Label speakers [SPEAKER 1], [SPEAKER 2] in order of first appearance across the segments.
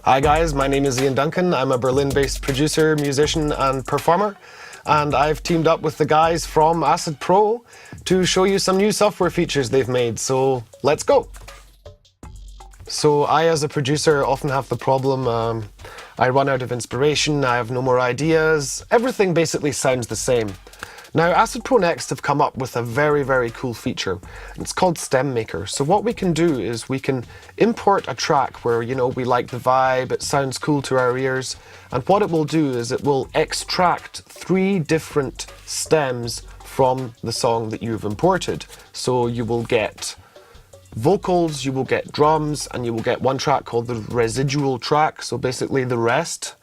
[SPEAKER 1] Hi guys, my name is Iain Duncan. I'm a Berlin-based producer, musician and performer, and I've teamed up with the guys from Acid Pro to show you some new software features they've made, so let's go! So I, as a producer, often have the problem, I run out of inspiration, I have no more ideas, everything basically sounds the same. Now, Acid Pro Next have come up with a very, very cool feature. It's called Stem Maker. So what we can do is we can import a track where, you know, we like the vibe, it sounds cool to our ears, and what it will do is it will extract 3 different stems from the song that you've imported. So you will get vocals, you will get drums, and you will get one track called the residual track, so basically the rest.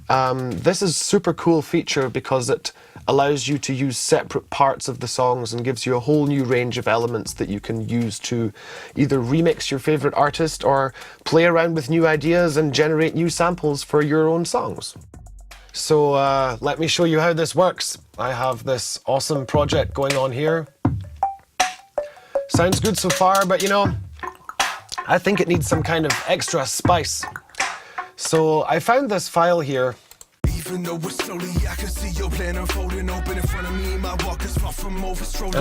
[SPEAKER 1] This is a super cool feature because it allows you to use separate parts of the songs and gives you a whole new range of elements that you can use to either remix your favorite artist or play around with new ideas and generate new samples for your own songs. So let me show you how this works. I have this awesome project going on here. Sounds good so far, but you know, I think it needs some kind of extra spice. So I found this file here. And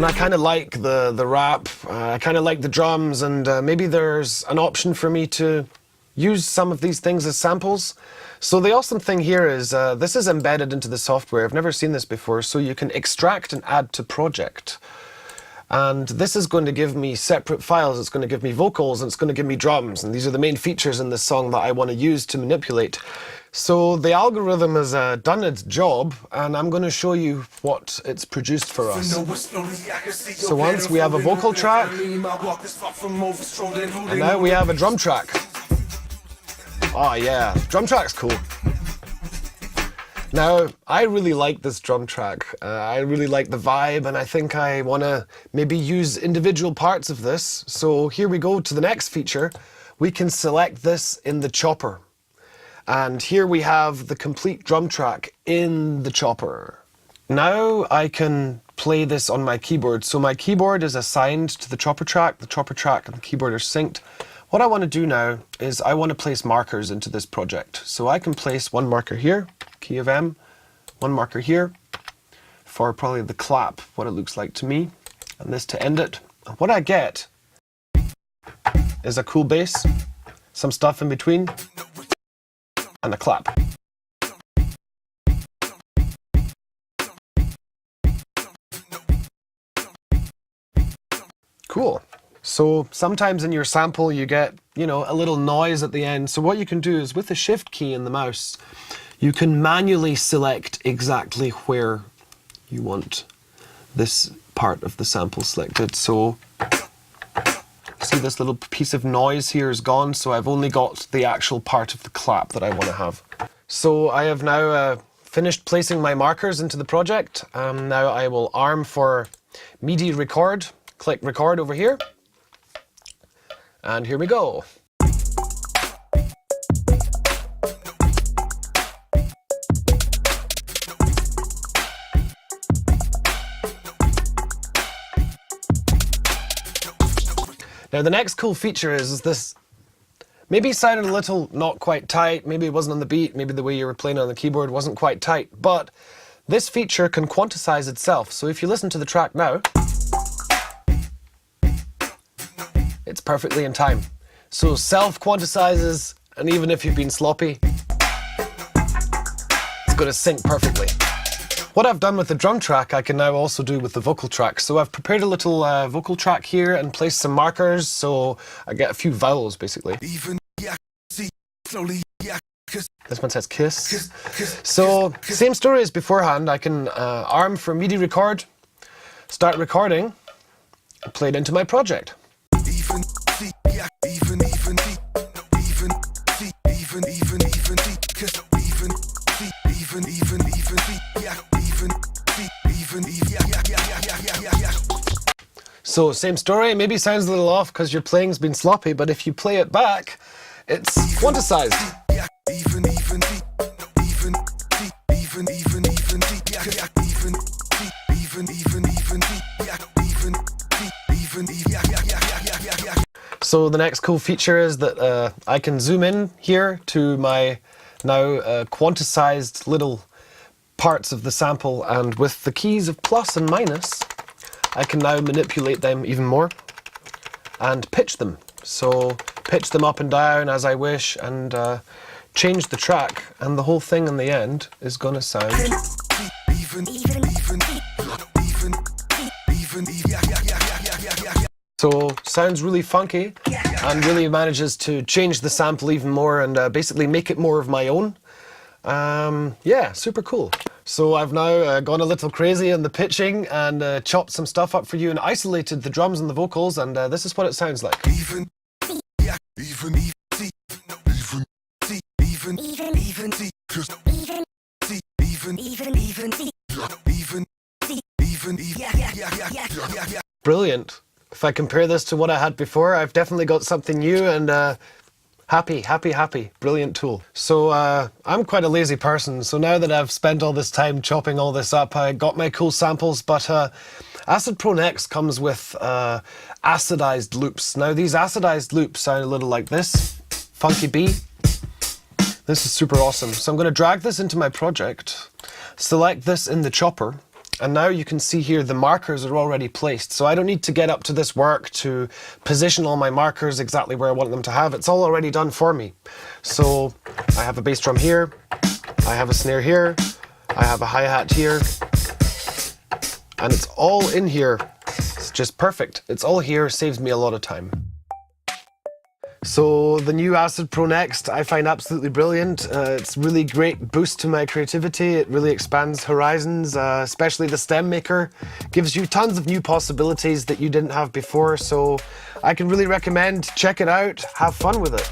[SPEAKER 1] I kind of like the rap, I kind of like the drums, and maybe there's an option for me to use some of these things as samples. So the awesome thing here is this is embedded into the software. I've never seen this before, so you can extract and add to project. And this is going to give me separate files. It's going to give me vocals and it's going to give me drums. And these are the main features in this song that I want to use to manipulate. So the algorithm has done its job, and I'm going to show you what it's produced for us. So once we have a vocal track, and now we have a drum track. Oh yeah, drum track's cool. Now, I really like this drum track. I really like the vibe, and I think I want to maybe use individual parts of this. So here we go to the next feature. We can select this in the chopper. And here we have the complete drum track in the chopper. Now I can play this on my keyboard. So my keyboard is assigned to the chopper track and the keyboard are synced. What I want to do now is I want to place markers into this project. So I can place one marker here, key of M, one marker here for probably the clap, what it looks like to me, and this to end it. And what I get is a cool bass, some stuff in between, and a clap. Cool. So sometimes in your sample you get, you know, a little noise at the end. So what you can do is with the shift key in the mouse, you can manually select exactly where you want this part of the sample selected. So see, this little piece of noise here is gone, so I've only got the actual part of the clap that I want to have. So I have now finished placing my markers into the project. Now I will arm for MIDI record, click record over here, and here we go. Now the next cool feature is this maybe sounded a little not quite tight, maybe it wasn't on the beat, maybe the way you were playing on the keyboard wasn't quite tight, but this feature can quantize itself. So if you listen to the track now, it's perfectly in time. So self-quantizes, and even if you've been sloppy, it's going to sync perfectly. What I've done with the drum track, I can now also do with the vocal track. So I've prepared a little vocal track here and placed some markers, so I get a few vowels basically. This one says kiss. So same story as beforehand. I can arm for MIDI record, start recording, and play it into my project. So same story, maybe sounds a little off because your playing's been sloppy, but if you play it back, it's quantized. So the next cool feature is that I can zoom in here to my now quantized little parts of the sample, and with the keys of plus and minus, I can now manipulate them even more and pitch them. So pitch them up and down as I wish, and change the track, and the whole thing in the end is going to sound so sounds really funky and really manages to change the sample even more and basically make it more of my own. Yeah, super cool. So I've now gone a little crazy in the pitching and chopped some stuff up for you and isolated the drums and the vocals, and this is what it sounds like. Brilliant. If I compare this to what I had before, I've definitely got something new, and happy. Brilliant tool. So I'm quite a lazy person, so now that I've spent all this time chopping all this up, I got my cool samples, but Acid Pro Next comes with ACIDized loops. Now these ACIDized loops sound a little like this. Funky B. This is super awesome. So I'm going to drag this into my project, select this in the chopper, and now you can see here the markers are already placed. So I don't need to get up to this work to position all my markers exactly where I want them to have. It's all already done for me. So I have a bass drum here, I have a snare here, I have a hi-hat here, and it's all in here. It's just perfect. It's all here, saves me a lot of time. So the new Acid Pro Next I find absolutely brilliant. It's really great boost to my creativity. It really expands horizons, especially the stem maker. Gives you tons of new possibilities that you didn't have before, so I can really recommend check it out, have fun with it.